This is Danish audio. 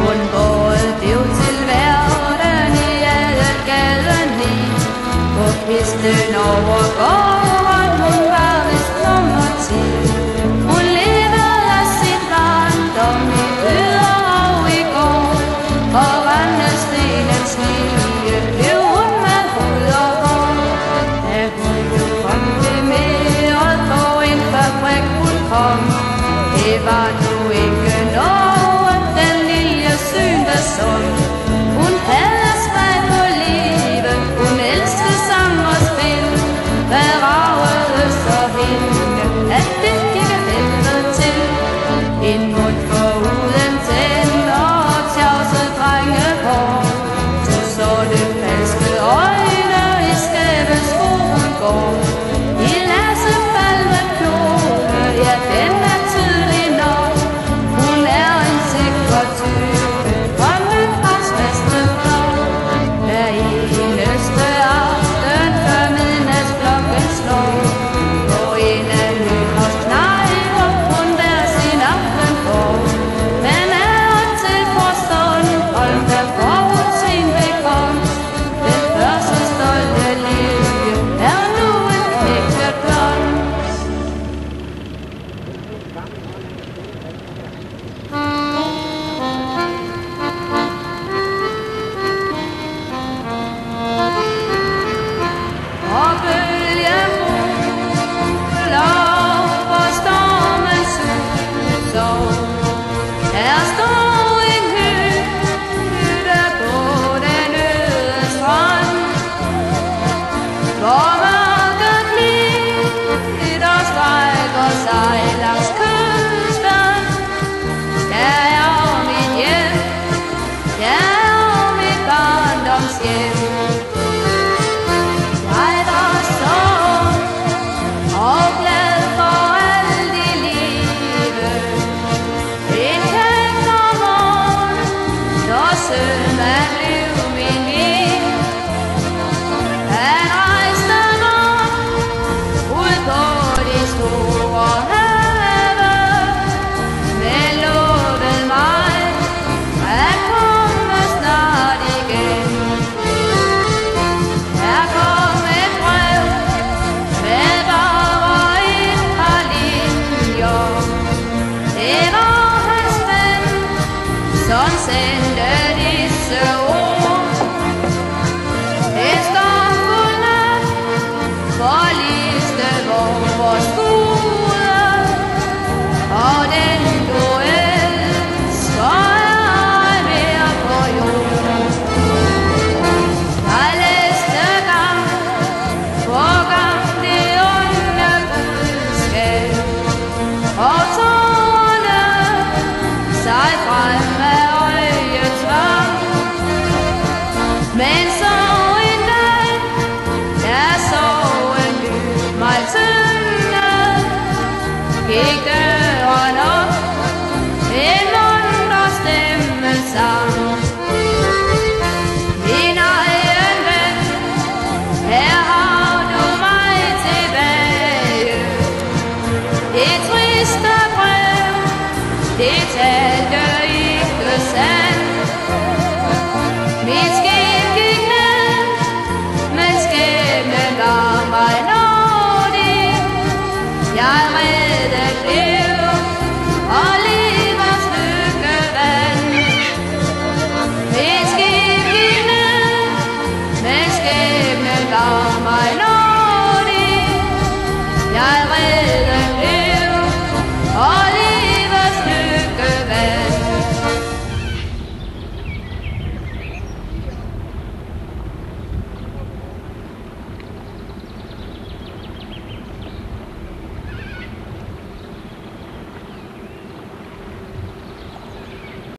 Hun både blev til verden i stige, blev hun med hud og hår. Da hun jo kom til meret på en fabrik hun kom, det var nu ikke noget, den lille syntes som. Hun havde smag på livet, hun elskede sang og spil. Hvad ragede så hende, at det gik af helvede til? En mund foruden tænder og tjavset drengehår, to sorte falske øjne i skæve sko hun går. I lassefaldet kjole, ja den er tydelig nok. Hun er en sikker type, fra Mønhavns bedste flok. Hver eneste aften før midnatsklokken slår, går en af Nyhavns knejper kun hver sin aften får. Men er til forstånd, hold der forud sin bekomst. Den første stolte lilje er nu en knægtet blomst. Og bølgen ruller over stormen suser. Her står en hytte på den øde strand, hvor mørket glitter strækker sig langs kysten. Der er mit hjem, der er mit barndomshjem. Jeg var så og glad for alt i livet. En kæmpermorgen, når søndag blev min liv. Han rejste mig ud på de store have, men lovede mig at komme snart igen. Her kom et brev med bare et par linjer. Det var hans ven, som sendte disse ord. Det står godnat, forliste vores Gud, og den du elsker er mere på jorden. Jeg læste gang på gang det onde budskab, og tårerne sig frem af øjets vang. Men så en dag, da sorgen løb mig tynde, gik døren op, en munter stemme sang. Min egen ven, her har du mig tilbage. Det triste brev, det talte ikke sandt. Mit skib gik ned, men skæbnen gav mig nådig. Jeg reddede liv og livets lykkevand. Mit skib gik ned, men skæbnen gav mig nådig. Jeg reddede liv